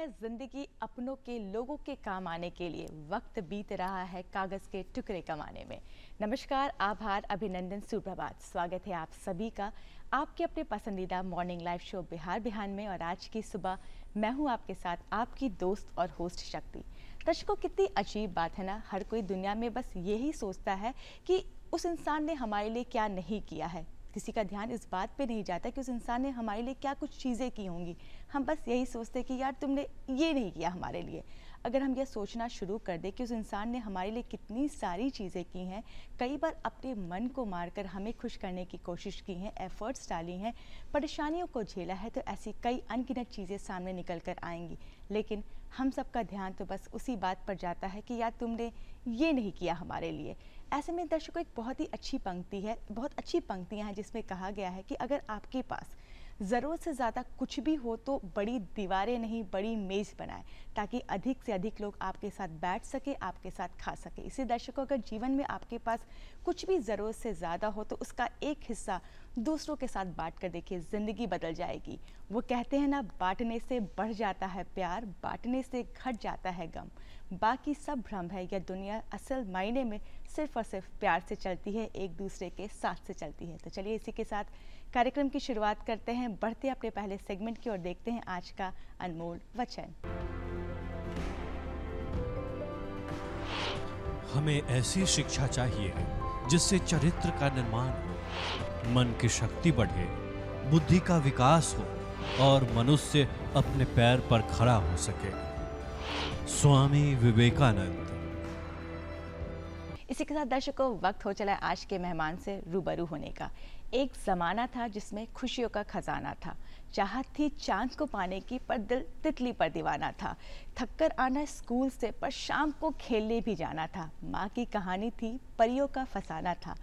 है जिंदगी अपनों के लोगों के काम आने के लिए, वक्त बीत रहा है कागज के टुकड़े कमाने में। नमस्कार, आभार, अभिनंदन, सुप्रभात। स्वागत है आप सभी का आपके अपने पसंदीदा मॉर्निंग लाइव शो बिहार बिहान में। और आज की सुबह मैं हूं आपके साथ, आपकी दोस्त और होस्ट शक्ति। दर्शकों, कितनी अजीब बात है ना, हर कोई दुनिया में बस यही सोचता है कि उस इंसान ने हमारे लिए क्या नहीं किया है। किसी का ध्यान इस बात पे नहीं जाता कि उस इंसान ने हमारे लिए क्या कुछ चीज़ें की होंगी। हम बस यही सोचते कि यार तुमने ये नहीं किया हमारे लिए। अगर हम यह सोचना शुरू कर दें कि उस इंसान ने हमारे लिए कितनी सारी चीज़ें की हैं, कई बार अपने मन को मारकर हमें खुश करने की कोशिश की हैं, एफर्ट्स डाली हैं, परेशानियों को झेला है, तो ऐसी कई अनगिनत चीज़ें सामने निकल कर आएंगी। लेकिन हम सबका ध्यान तो बस उसी बात पर जाता है कि यार तुमने ये नहीं किया हमारे लिए। ऐसे में दर्शकों, एक बहुत ही अच्छी पंक्ति है, बहुत अच्छी पंक्तियां हैं जिसमें कहा गया है कि अगर आपके पास ज़रूरत से ज़्यादा कुछ भी हो तो बड़ी दीवारें नहीं, बड़ी मेज़ बनाएं, ताकि अधिक से अधिक लोग आपके साथ बैठ सके, आपके साथ खा सके। इसी दर्शकों, अगर जीवन में आपके पास कुछ भी ज़रूरत से ज़्यादा हो तो उसका एक हिस्सा दूसरों के साथ बांट कर देखिए, ज़िंदगी बदल जाएगी। वो कहते हैं ना, बांटने से बढ़ जाता है प्यार, बांटने से घट जाता है गम। बाकी सब भ्रम है, यह दुनिया असल मायने में सिर्फ और सिर्फ प्यार से चलती है, एक दूसरे के साथ से चलती है। तो चलिए इसी के साथ कार्यक्रम की शुरुआत करते हैं, बढ़ते अपने पहले सेगमेंट की ओर, देखते हैं आज का अनमोल वचन। हमें ऐसी शिक्षा चाहिए जिससे चरित्र का निर्माण हो, मन की शक्ति बढ़े, बुद्धि का विकास हो और मनुष्य अपने पैर पर खड़ा हो सके। स्वामी विवेकानंद। इसी के साथ दर्शकों, वक्त हो चला आज के मेहमान से रूबरू होने का। एक ज़माना था जिसमें खुशियों का खजाना था, चाहत थी चांद को पाने की, पर दिल तितली पर दीवाना था। थककर आना स्कूल से, पर शाम को खेलने भी जाना था। माँ की कहानी थी, परियों का फसाना था।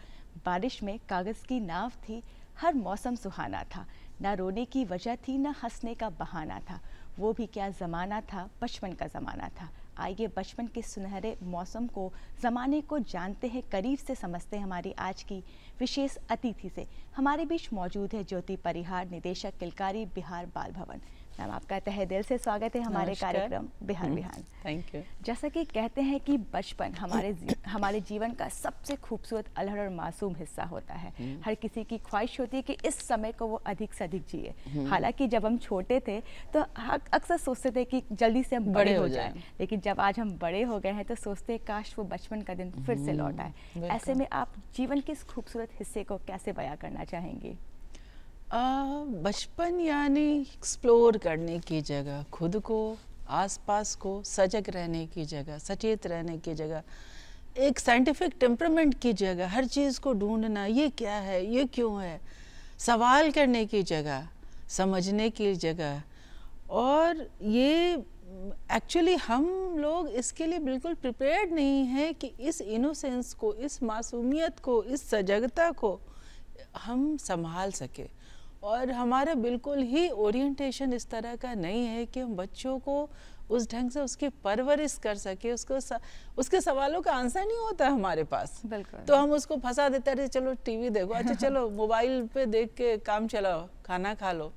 बारिश में कागज़ की नाव थी, हर मौसम सुहाना था। ना रोने की वजह थी, ना हंसने का बहाना था। वो भी क्या ज़माना था, बचपन का ज़माना था। आइए बचपन के सुनहरे मौसम को, ज़माने को जानते हैं, करीब से समझते हैं हमारी आज की विशेष अतिथि से। हमारे बीच मौजूद है ज्योति परिहार, निदेशक किलकारी बिहार बाल भवन। मैम, आपका तहे दिल से स्वागत है हमारे कार्यक्रम बिहार बिहार। Thank you. जैसा कि कहते हैं कि बचपन हमारे जीवन का सबसे खूबसूरत, अलहड़ और मासूम हिस्सा होता है। हर किसी की ख्वाहिश होती है कि इस समय को वो अधिक से अधिक जिए। हालांकि जब हम छोटे थे तो अक्सर सोचते थे कि जल्दी से हम बड़े हो जाएं, लेकिन जब आज हम बड़े हो गए हैं तो सोचते हैं काश वो बचपन का दिन फिर से लौट आए। ऐसे में आप जीवन के इस खूबसूरत हिस्से को कैसे बयां करना चाहेंगे? बचपन यानी एक्सप्लोर करने की जगह, खुद को, आसपास को, सजग रहने की जगह, सचेत रहने की जगह, एक साइंटिफिक टेम्परामेंट की जगह, हर चीज़ को ढूंढना, ये क्या है, ये क्यों है, सवाल करने की जगह, समझने की जगह। और ये एक्चुअली हम लोग इसके लिए बिल्कुल प्रिपेयर्ड नहीं हैं कि इस इनोसेंस को, इस मासूमियत को, इस सजगता को हम संभाल सके। और हमारा बिल्कुल ही ओरिएंटेशन इस तरह का नहीं है कि हम बच्चों को उस ढंग से उसकी परवरिश कर सके। उसके सवालों का आंसर नहीं होता हमारे पास, तो हम उसको फंसा देते रहे, चलो टीवी देखो, अच्छा चलो मोबाइल पे देख के काम चलाओ, खाना खा लो।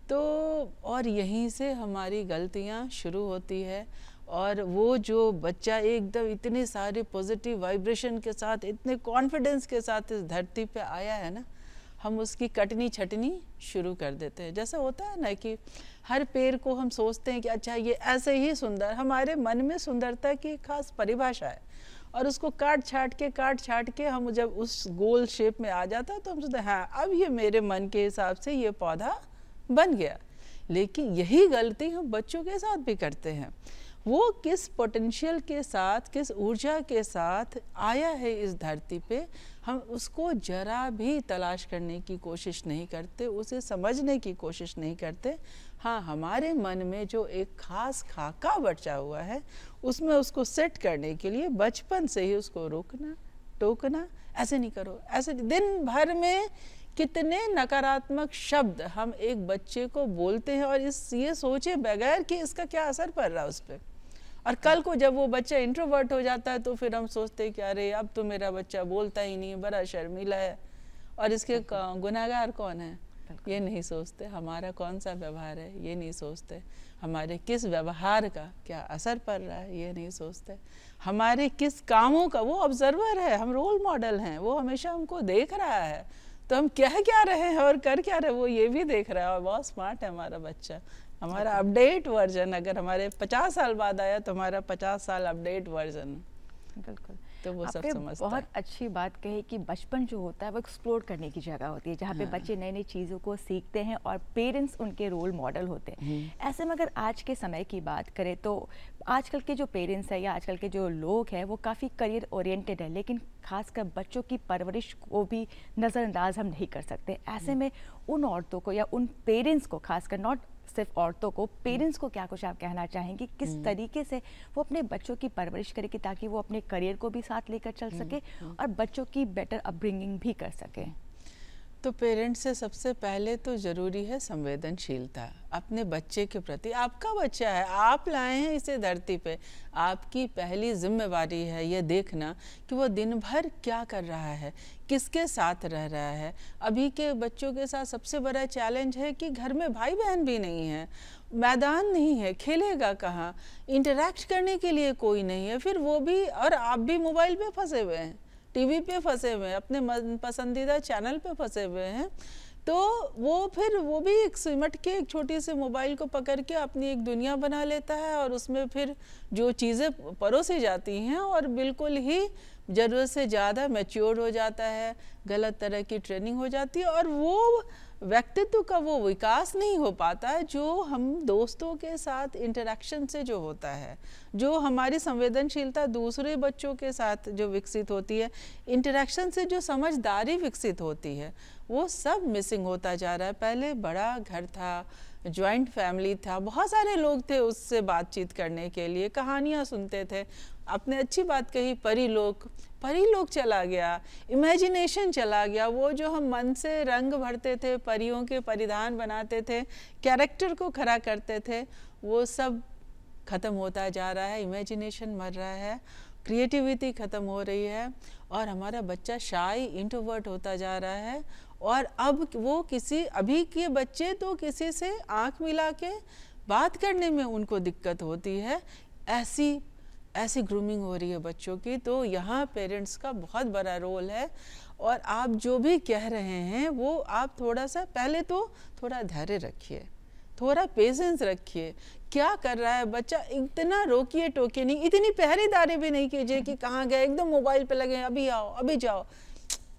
तो और यहीं से हमारी गलतियां शुरू होती है। और वो जो बच्चा एकदम इतने सारे पॉजिटिव वाइब्रेशन के साथ, इतने कॉन्फिडेंस के साथ इस धरती पे आया है ना, हम उसकी कटनी छटनी शुरू कर देते हैं। जैसा होता है ना कि हर पेड़ को हम सोचते हैं कि अच्छा ये ऐसे ही सुंदर, हमारे मन में सुंदरता की खास परिभाषा है, और उसको काट छाट के हम जब उस गोल शेप में आ जाता है तो हम सोचते हैं हाँ अब ये मेरे मन के हिसाब से ये पौधा बन गया। लेकिन यही गलती हम बच्चों के साथ भी करते हैं। वो किस पोटेंशियल के साथ, किस ऊर्जा के साथ आया है इस धरती पे, हम उसको जरा भी तलाश करने की कोशिश नहीं करते, उसे समझने की कोशिश नहीं करते। हाँ, हमारे मन में जो एक खास खाका बचा हुआ है, उसमें उसको सेट करने के लिए बचपन से ही उसको रोकना, टोकना, ऐसे नहीं करो, ऐसे। दिन भर में कितने नकारात्मक शब्द हम एक बच्चे को बोलते हैं, और ये सोचे बगैर कि इसका क्या असर पड़ रहा है उस पर। और कल को जब वो बच्चा इंट्रोवर्ट हो जाता है तो फिर हम सोचते हैं कि अरे अब तो मेरा बच्चा बोलता ही नहीं, बड़ा शर्मीला है, और इसके गुनाहगार कौन है? ये नहीं सोचते हमारा कौन सा व्यवहार है, ये नहीं सोचते हमारे किस व्यवहार का क्या असर पड़ रहा है, ये नहीं सोचते हमारे किस कामों का, वो ऑब्जर्वर है, हम रोल मॉडल हैं, वो हमेशा हमको देख रहा है, तो हम कह क्या रहे हैं और कर क्या रहे हैं वो ये भी देख रहा है। और बहुत स्मार्ट है हमारा बच्चा, हमारा अपडेट वर्जन, अगर हमारे 50 साल बाद आया तो हमारा 50 साल अपडेट वर्जन। बिल्कुल, तो वो सब आपने समझता है। बहुत अच्छी बात कही कि बचपन जो होता है वो एक्सप्लोर करने की जगह होती है, जहाँ पे बच्चे नई नई चीज़ों को सीखते हैं और पेरेंट्स उनके रोल मॉडल होते हैं। ऐसे में अगर आज के समय की बात करें तो आजकल के जो पेरेंट्स हैं या आजकल के जो लोग हैं वो काफ़ी करियर ओरिएंटेड है, लेकिन खासकर बच्चों की परवरिश को भी नज़रअंदाज हम नहीं कर सकते। ऐसे में उन औरतों को या उन पेरेंट्स को, खासकर नॉट सिर्फ औरतों को, पेरेंट्स को क्या कुछ आप कहना चाहेंगे किस तरीके से वो अपने बच्चों की परवरिश करें कि ताकि वो अपने करियर को भी साथ लेकर चल सके और बच्चों की बेटर अपब्रिंगिंग भी कर सके? तो पेरेंट्स से सबसे पहले तो ज़रूरी है संवेदनशीलता अपने बच्चे के प्रति। आपका बच्चा है, आप लाए हैं इसे धरती पे, आपकी पहली जिम्मेवारी है ये देखना कि वो दिन भर क्या कर रहा है, किसके साथ रह रहा है। अभी के बच्चों के साथ सबसे बड़ा चैलेंज है कि घर में भाई बहन भी नहीं है, मैदान नहीं है, खेलेगा कहाँ, इंटरेक्ट करने के लिए कोई नहीं है, फिर वो भी और आप भी मोबाइल पे फंसे हुए हैं, टीवी पे फंसे हुए हैं, अपने मन पसंदीदा चैनल पे फंसे हुए हैं। तो वो भी एक सिमट के एक छोटी सी मोबाइल को पकड़ के अपनी एक दुनिया बना लेता है और उसमें फिर जो चीज़ें परोसी जाती हैं और बिल्कुल ही ज़रूरत से ज़्यादा मैच्योर हो जाता है, गलत तरह की ट्रेनिंग हो जाती है और वो व्यक्तित्व का वो विकास नहीं हो पाता है जो हम दोस्तों के साथ इंटरेक्शन से जो होता है, जो हमारी संवेदनशीलता दूसरे बच्चों के साथ जो विकसित होती है, इंटरेक्शन से जो समझदारी विकसित होती है, वो सब मिसिंग होता जा रहा है। पहले बड़ा घर था, जॉइंट फैमिली था, बहुत सारे लोग थे उससे बातचीत करने के लिए, कहानियाँ सुनते थे। आपने अच्छी बात कही, परी लोग चला गया, इमेजिनेशन चला गया, वो जो हम मन से रंग भरते थे, परियों के परिधान बनाते थे, कैरेक्टर को खड़ा करते थे, वो सब ख़त्म होता जा रहा है, इमेजिनेशन मर रहा है, क्रिएटिविटी ख़त्म हो रही है और हमारा बच्चा शाई इंट्रोवर्ट होता जा रहा है। और अब वो अभी के बच्चे तो किसी से आंख मिला के बात करने में उनको दिक्कत होती है, ऐसी ग्रूमिंग हो रही है बच्चों की। तो यहाँ पेरेंट्स का बहुत बड़ा रोल है और आप जो भी कह रहे हैं वो आप थोड़ा सा पहले तो थोड़ा धैर्य रखिए, थोड़ा पेशेंस रखिए, क्या कर रहा है बच्चा, इतना रोकिए टोकिए नहीं, इतनी पहरेदारी भी नहीं कीजिए कि कहाँ गए एकदम मोबाइल पे लगे, अभी आओ अभी जाओ।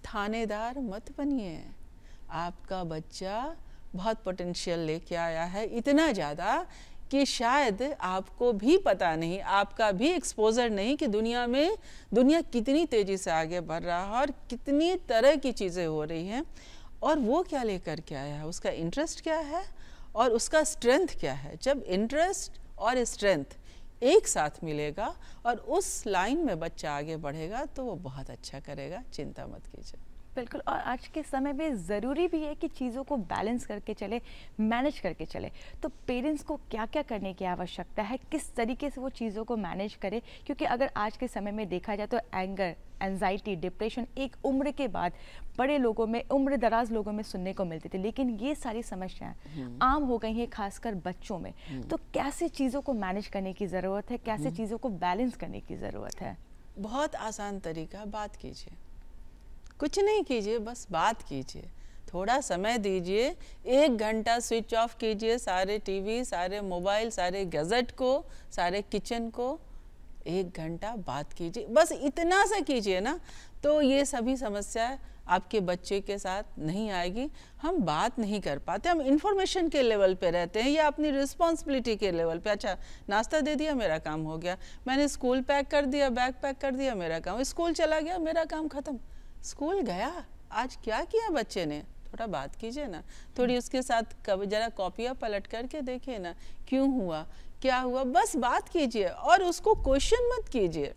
थानेदार मत बनिए, आपका बच्चा बहुत पोटेंशियल लेके आया है, इतना ज़्यादा कि शायद आपको भी पता नहीं, आपका भी एक्सपोजर नहीं कि दुनिया कितनी तेज़ी से आगे बढ़ रहा है और कितनी तरह की चीज़ें हो रही हैं और वो क्या लेकर के आया है, उसका इंटरेस्ट क्या है और उसका स्ट्रेंथ क्या है। जब इंटरेस्ट और स्ट्रेंथ एक साथ मिलेगा और उस लाइन में बच्चा आगे बढ़ेगा तो वो बहुत अच्छा करेगा, चिंता मत कीजिए। बिल्कुल, और आज के समय में ज़रूरी भी है कि चीज़ों को बैलेंस करके चले, मैनेज करके चले। तो पेरेंट्स को क्या क्या करने की आवश्यकता है, किस तरीके से वो चीज़ों को मैनेज करें, क्योंकि अगर आज के समय में देखा जाए तो एंगर, एंजाइटी, डिप्रेशन एक उम्र के बाद बड़े लोगों में, उम्र दराज लोगों में सुनने को मिलती थी, लेकिन ये सारी समस्याएं आम हो गई हैं खासकर बच्चों में। तो कैसे चीज़ों को मैनेज करने की ज़रूरत है, कैसे चीज़ों को बैलेंस करने की ज़रूरत है? बहुत आसान तरीका, बात कीजिए, कुछ नहीं कीजिए, बस बात कीजिए, थोड़ा समय दीजिए, 1 घंटा स्विच ऑफ कीजिए सारे टीवी, सारे मोबाइल, सारे गैजेट को, सारे किचन को, 1 घंटा बात कीजिए, बस इतना सा कीजिए ना, तो ये सभी समस्याएं आपके बच्चे के साथ नहीं आएगी। हम बात नहीं कर पाते, हम इंफॉर्मेशन के लेवल पे रहते हैं या अपनी रिस्पॉन्सिबिलिटी के लेवल पे। अच्छा, नाश्ता दे दिया, मेरा काम हो गया, मैंने स्कूल पैक कर दिया, बैग पैक कर दिया, मेरा काम, स्कूल चला गया, मेरा काम ख़त्म। स्कूल गया, आज क्या किया बच्चे ने, थोड़ा बात कीजिए ना, थोड़ी उसके साथ जरा कॉपियाँ पलट करके देखिए ना, क्यों हुआ, क्या हुआ, बस बात कीजिए और उसको क्वेश्चन मत कीजिए।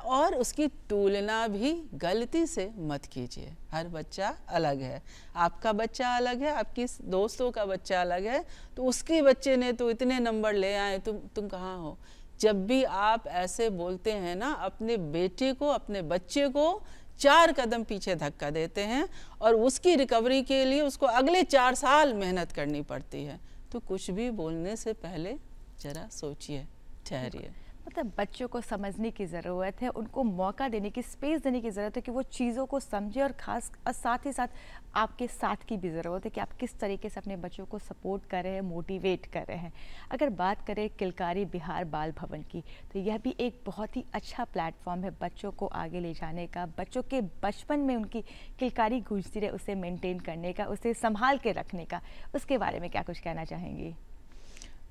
और उसकी तुलना भी गलती से मत कीजिए। हर बच्चा अलग है, आपका बच्चा अलग है, आपकी दोस्तों का बच्चा अलग है, तो उसके बच्चे ने तो इतने नंबर ले आए, तुम कहाँ हो। जब भी आप ऐसे बोलते हैं ना, अपने बेटे को, अपने बच्चे को 4 कदम पीछे धक्का देते हैं और उसकी रिकवरी के लिए उसको अगले 4 साल मेहनत करनी पड़ती है। तो कुछ भी बोलने से पहले जरा सोचिए, ठहरिए। मतलब बच्चों को समझने की ज़रूरत है, उनको मौका देने की, स्पेस देने की ज़रूरत है कि वो चीज़ों को समझे, और ख़ास साथ ही साथ आपके साथ की भी ज़रूरत है कि आप किस तरीके से अपने बच्चों को सपोर्ट कर रहे हैं, मोटिवेट कर रहे हैं। अगर बात करें किलकारी बिहार बाल भवन की, तो यह भी एक बहुत ही अच्छा प्लेटफॉर्म है बच्चों को आगे ले जाने का, बच्चों के बचपन में उनकी किलकारी गूंजती रहे उसे मेंटेन करने का, उसे संभाल के रखने का। उसके बारे में क्या कुछ कहना चाहेंगी?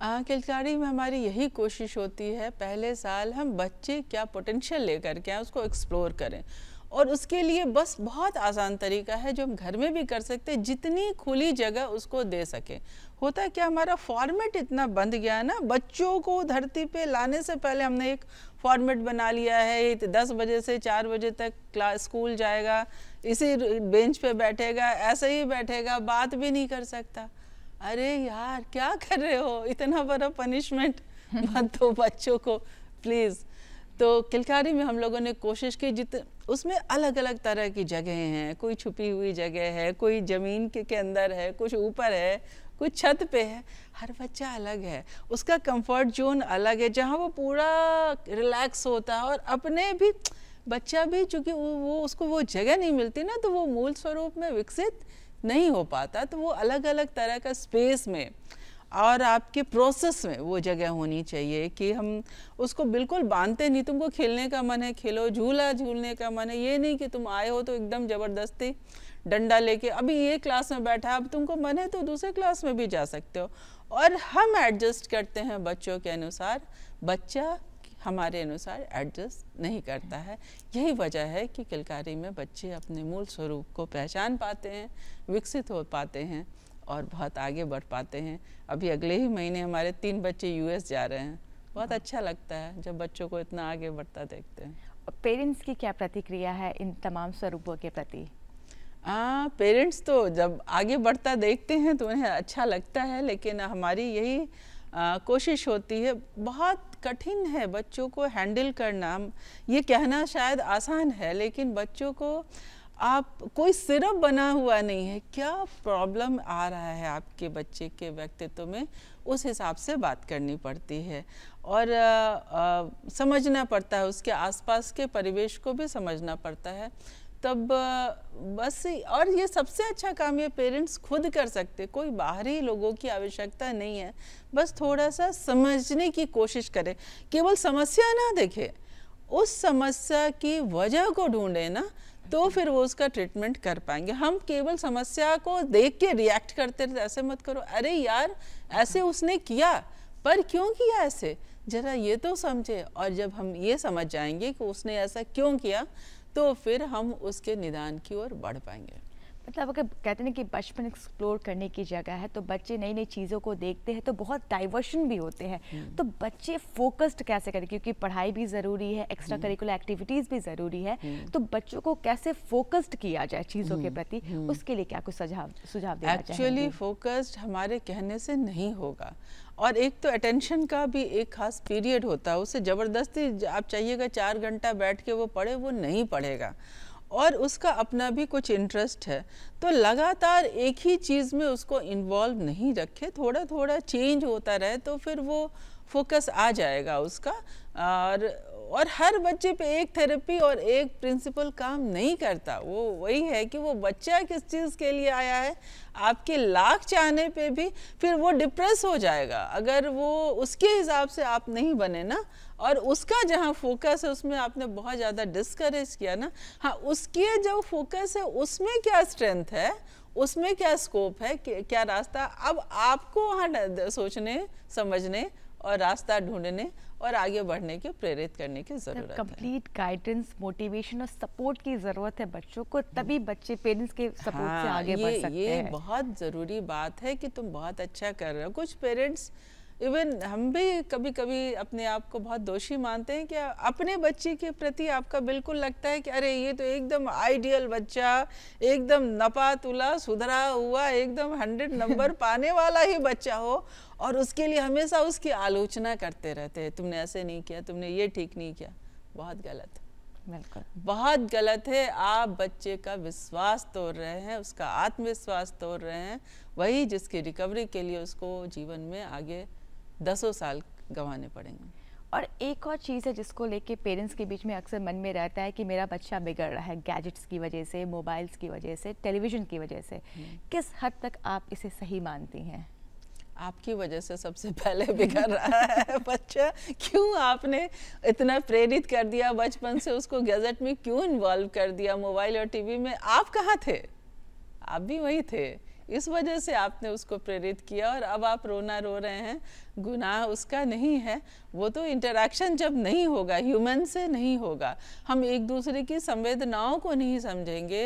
किलकारी में हमारी यही कोशिश होती है, पहले साल हम बच्चे क्या पोटेंशियल लेकर के आए उसको एक्सप्लोर करें, और उसके लिए बस बहुत आसान तरीका है जो हम घर में भी कर सकते हैं, जितनी खुली जगह उसको दे सके। होता है क्या, हमारा फॉर्मेट इतना बंध गया है ना, बच्चों को धरती पे लाने से पहले हमने एक फॉर्मेट बना लिया है, 10 बजे से 4 बजे तक क्लास स्कूल जाएगा, इसी बेंच पे बैठेगा, ऐसे ही बैठेगा, बात भी नहीं कर सकता। अरे यार क्या कर रहे हो, इतना बड़ा पनिशमेंट मत दो बच्चों को प्लीज़। तो किलकारी में हम लोगों ने कोशिश की, उसमें अलग अलग तरह की जगह हैं, कोई छुपी हुई जगह है, कोई ज़मीन के अंदर है, कुछ ऊपर है, कुछ छत पे है। हर बच्चा अलग है, उसका कंफर्ट जोन अलग है, जहाँ वो पूरा रिलैक्स होता है, और अपने भी बच्चा भी चूँकि वो उसको वो जगह नहीं मिलती ना, तो वो मूल स्वरूप में विकसित नहीं हो पाता। तो वो अलग अलग तरह का स्पेस में और आपके प्रोसेस में वो जगह होनी चाहिए कि हम उसको बिल्कुल बांधते नहीं, तुमको खेलने का मन है खेलो, झूला झूलने का मन है, ये नहीं कि तुम आए हो तो एकदम ज़बरदस्ती डंडा लेके अभी ये क्लास में बैठा, अब तुमको मन है तो दूसरे क्लास में भी जा सकते हो। और हम एडजस्ट करते हैं बच्चों के अनुसार, बच्चा हमारे अनुसार एडजस्ट नहीं करता है। यही वजह है कि किलकारी में बच्चे अपने मूल स्वरूप को पहचान पाते हैं, विकसित हो पाते हैं और बहुत आगे बढ़ पाते हैं। अभी अगले ही महीने हमारे 3 बच्चे यूएस जा रहे हैं। बहुत अच्छा लगता है जब बच्चों को इतना आगे बढ़ता देखते हैं। पेरेंट्स की क्या प्रतिक्रिया है इन तमाम स्वरूपों के प्रति? पेरेंट्स तो जब आगे बढ़ता देखते हैं तो उन्हें अच्छा लगता है, लेकिन हमारी यही कोशिश होती है, बहुत कठिन है बच्चों को हैंडल करना। ये कहना शायद आसान है, लेकिन बच्चों को आप कोई सिरप बना हुआ नहीं है, क्या प्रॉब्लम आ रहा है आपके बच्चे के व्यक्तित्व में, उस हिसाब से बात करनी पड़ती है और समझना पड़ता है, उसके आसपास के परिवेश को भी समझना पड़ता है। तब बस, और ये सबसे अच्छा काम ये पेरेंट्स खुद कर सकते, कोई बाहरी लोगों की आवश्यकता नहीं है। बस थोड़ा सा समझने की कोशिश करें, केवल समस्या ना देखें, उस समस्या की वजह को ढूंढे ना, तो फिर वो उसका ट्रीटमेंट कर पाएंगे। हम केवल समस्या को देख के रिएक्ट करते रहते, ऐसे मत करो, अरे यार ऐसे उसने किया, पर क्यों किया ऐसे, जरा ये तो समझे। और जब हम ये समझ जाएंगे कि उसने ऐसा क्यों किया, तो फिर हम उसके निदान की ओर बढ़ पाएंगे। मतलब अगर कहते हैं कि बचपन एक्सप्लोर करने की जगह है, तो बच्चे नई नई चीज़ों को देखते हैं तो बहुत डाइवर्शन भी होते हैं। तो बच्चे फोकस्ड कैसे करें, क्योंकि पढ़ाई भी ज़रूरी है, एक्स्ट्रा करिकुलर एक्टिविटीज़ भी ज़रूरी है, तो बच्चों को कैसे फोकस्ड किया जाए चीज़ों के प्रति, उसके लिए क्या कुछ सुझाव देना चाहेंगे? एक्चुअली फोकस्ड हमारे कहने से नहीं होगा, और एक तो अटेंशन का भी एक खास पीरियड होता है, उसे ज़बरदस्ती आप चाहिएगा 4 घंटा बैठ के वो पढ़े, वो नहीं पढ़ेगा, और उसका अपना भी कुछ इंटरेस्ट है। तो लगातार एक ही चीज़ में उसको इन्वॉल्व नहीं रखे, थोड़ा थोड़ा चेंज होता रहे, तो फिर वो फोकस आ जाएगा उसका। और हर बच्चे पे एक थेरेपी और एक प्रिंसिपल काम नहीं करता। वो वही है कि वो बच्चा किस चीज़ के लिए आया है, आपके लाख चाहने पे भी फिर वो डिप्रेस हो जाएगा अगर वो उसके हिसाब से आप नहीं बने ना, और उसका जहाँ फोकस है उसमें आपने बहुत ज़्यादा डिस्करेज किया ना। हाँ, उसके जो फोकस है उसमें क्या स्ट्रेंथ है, उसमें क्या स्कोप है, क्या रास्ता, अब आपको वहाँ सोचने समझने और रास्ता ढूंढने और आगे बढ़ने के प्रेरित करने की जरूरत है। कंप्लीट गाइडेंस, मोटिवेशन और सपोर्ट की जरूरत है बच्चों को, तभी बच्चे पेरेंट्स के सपोर्ट से आगे बढ़ सकते हैं। ये बहुत ज़रूरी बात है कि तुम बहुत अच्छा कर रहे हो। कुछ पेरेंट्स, इवन हम भी कभी कभी अपने आप को बहुत दोषी मानते हैं कि अपने बच्चे के प्रति आपका बिल्कुल लगता है कि अरे ये तो एकदम आइडियल बच्चा, एकदम नपा तुला सुधरा हुआ, एकदम 100 नंबर पाने वाला ही बच्चा हो, और उसके लिए हमेशा उसकी आलोचना करते रहते हैं, तुमने ऐसे नहीं किया, तुमने ये ठीक नहीं किया। बहुत गलत। बिल्कुल। बहुत गलत है। आप बच्चे का विश्वास तोड़ रहे हैं, उसका आत्मविश्वास तोड़ रहे हैं, वही जिसकी रिकवरी के लिए उसको जीवन में आगे 10 साल गंवाने पड़ेंगे। और एक और चीज़ है जिसको लेके पेरेंट्स के बीच में अक्सर मन में रहता है कि मेरा बच्चा बिगड़ रहा है गैजेट्स की वजह से, मोबाइल्स की वजह से, टेलीविज़न की वजह से। किस हद तक आप इसे सही मानती हैं? आपकी वजह से सबसे पहले बिगड़ रहा है बच्चा। क्यों आपने इतना प्रेरित कर दिया बचपन से उसको, गैजेट में क्यों इन्वॉल्व कर दिया, मोबाइल और टीवी में? आप कहाँ थे? आप भी वही थे। इस वजह से आपने उसको प्रेरित किया और अब आप रोना रो रहे हैं। गुनाह उसका नहीं है, वो तो इंटरेक्शन जब नहीं होगा, ह्यूमन से नहीं होगा, हम एक दूसरे की संवेदनाओं को नहीं समझेंगे।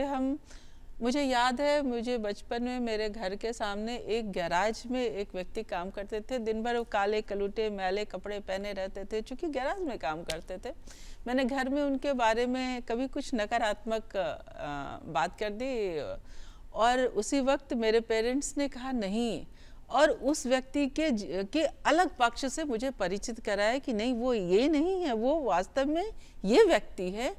मुझे याद है, मुझे बचपन में मेरे घर के सामने एक गैराज में एक व्यक्ति काम करते थे। दिन भर वो काले कलूटे मैले कपड़े पहने रहते थे, चूँकि गैराज में काम करते थे। मैंने घर में उनके बारे में कभी कुछ नकारात्मक बात कर दी और उसी वक्त मेरे पेरेंट्स ने कहा नहीं, और उस व्यक्ति के अलग पक्ष से मुझे परिचित कराया कि नहीं, वो ये नहीं है, वो वास्तव में ये व्यक्ति है।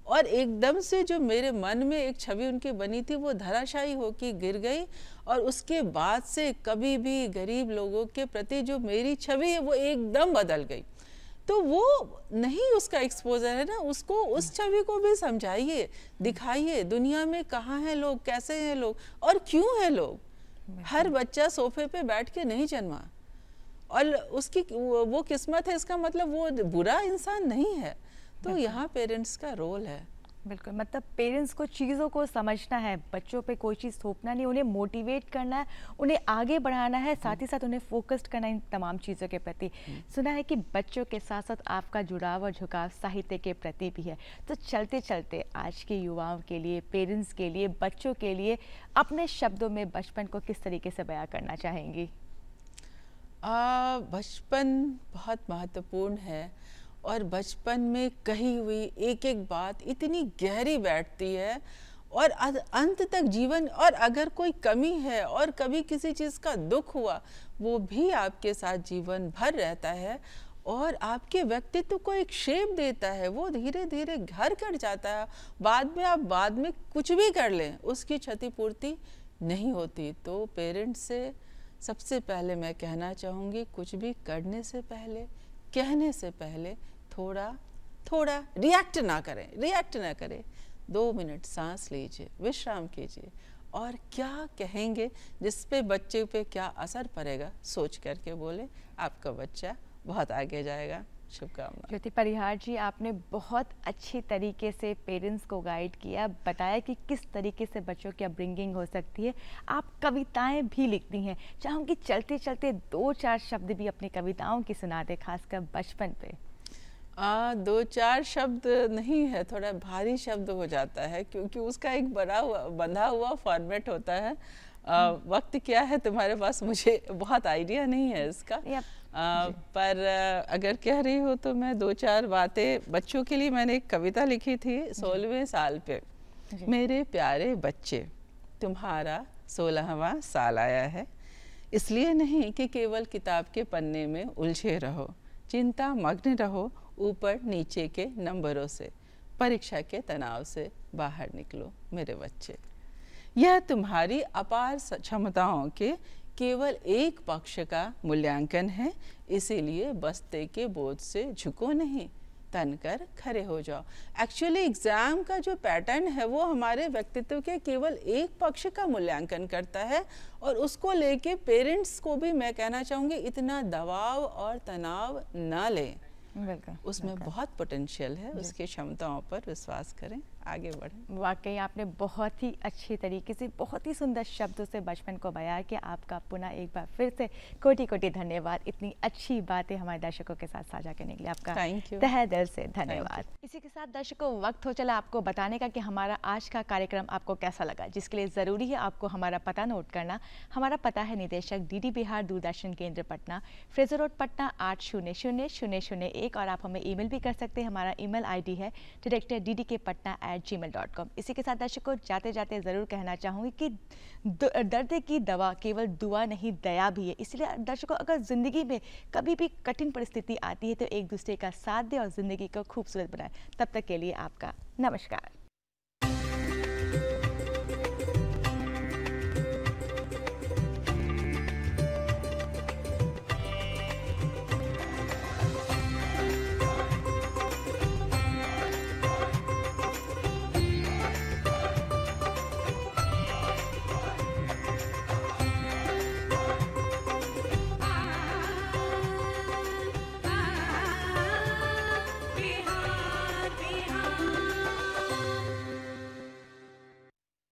और एकदम से जो मेरे मन में एक छवि उनकी बनी थी वो धराशायी होकर गिर गई। और उसके बाद से कभी भी गरीब लोगों के प्रति जो मेरी छवि है वो एकदम बदल गई। तो वो नहीं उसका एक्सपोजर है ना, उसको उस छवि को भी समझाइए, दिखाइए दुनिया में कहाँ हैं लोग, कैसे हैं लोग और क्यों हैं लोग। हर बच्चा सोफे पे बैठ के नहीं जन्मा और उसकी वो किस्मत है, इसका मतलब वो बुरा इंसान नहीं है। तो यहाँ पेरेंट्स का रोल है। बिल्कुल, मतलब पेरेंट्स को चीज़ों को समझना है, बच्चों पे कोई चीज़ थोपना नहीं, उन्हें मोटिवेट करना है, उन्हें आगे बढ़ाना है, साथ ही साथ उन्हें फोकस्ड करना इन तमाम चीज़ों के प्रति। सुना है कि बच्चों के साथ साथ आपका जुड़ाव और झुकाव साहित्य के प्रति भी है। तो चलते चलते आज के युवाओं के लिए, पेरेंट्स के लिए, बच्चों के लिए अपने शब्दों में बचपन को किस तरीके से बयां करना चाहेंगी? बचपन बहुत महत्वपूर्ण है और बचपन में कही हुई एक एक बात इतनी गहरी बैठती है और अंत तक जीवन। और अगर कोई कमी है और कभी किसी चीज़ का दुख हुआ, वो भी आपके साथ जीवन भर रहता है और आपके व्यक्तित्व को एक शेप देता है। वो धीरे धीरे घर कर जाता है। बाद में कुछ भी कर लें, उसकी क्षतिपूर्ति नहीं होती। तो पेरेंट्स से सबसे पहले मैं कहना चाहूँगी, कुछ भी करने से पहले, कहने से पहले थोड़ा रिएक्ट ना करें। 2 मिनट सांस लीजिए, विश्राम कीजिए और क्या कहेंगे, जिस पे बच्चे पे क्या असर पड़ेगा सोच करके बोले। आपका बच्चा बहुत आगे जाएगा। शुभकामनाएं। ज्योति परिहार जी, आपने बहुत अच्छी तरीके से पेरेंट्स को गाइड किया, बताया कि किस तरीके से बच्चों की अपब्रिंगिंग हो सकती है। आप कविताएं भी लिखती हैं, चाहूँगी चलते चलते 2-4 शब्द भी अपनी कविताओं की सुना दे, खासकर बचपन पे। 2-4 शब्द नहीं है, थोड़ा भारी शब्द हो जाता है क्योंकि उसका एक बंधा हुआ फॉर्मेट होता है। वक्त क्या है तुम्हारे पास, मुझे बहुत आइडिया नहीं है इसका। पर अगर कह रही हो तो मैं 2-4 बातें बच्चों के लिए। मैंने एक कविता लिखी थी 16वें साल पे। मेरे प्यारे बच्चे, तुम्हारा 16वां साल आया है, इसलिए नहीं कि केवल किताब के पन्ने में उलझे रहो, चिंता मग्न रहो ऊपर नीचे के नंबरों से, परीक्षा के तनाव से बाहर निकलो मेरे बच्चे। यह तुम्हारी अपार क्षमताओं के केवल एक पक्ष का मूल्यांकन है, इसीलिए बस्ते के बोझ से झुको नहीं, तनकर खड़े हो जाओ। एक्चुअली एग्जाम का जो पैटर्न है वो हमारे व्यक्तित्व के केवल एक पक्ष का मूल्यांकन करता है और उसको लेके पेरेंट्स को भी मैं कहना चाहूँगी इतना दबाव और तनाव ना लें। उसमें बहुत पोटेंशियल है, उसकी क्षमताओं पर विश्वास करें, आगे बढ़ें। वाकई आपने बहुत ही अच्छी तरीके से, बहुत ही सुंदर शब्दों से बचपन को बयां किया। आपका पुनः एक बार फिर से कोटि कोटि धन्यवाद, इतनी अच्छी बातें हमारे दर्शकों के साथ साझा करने के लिए आपका तहे दिल से धन्यवाद। इसी के साथ दर्शकों, वक्त हो चला आपको बताने का कि हमारा आज का कार्यक्रम आपको कैसा लगा, जिसके लिए ज़रूरी है आपको हमारा पता नोट करना। हमारा पता है निदेशक DD बिहार दूरदर्शन केंद्र पटना, फ्रेजर रोड पटना 800001 और आप हमें ईमेल भी कर सकते हैं। हमारा ईमेल ID है director DDK Patna sunita@gmail.com। इसी के साथ दर्शकों जाते जाते ज़रूर कहना चाहूँगी कि दर्द की दवा केवल दुआ नहीं दया भी है। इसलिए दर्शकों अगर ज़िंदगी में कभी भी कठिन परिस्थिति आती है तो एक दूसरे का साथ दें और ज़िंदगी को खूबसूरत बनाएं। तब तक के लिए आपका नमस्कार।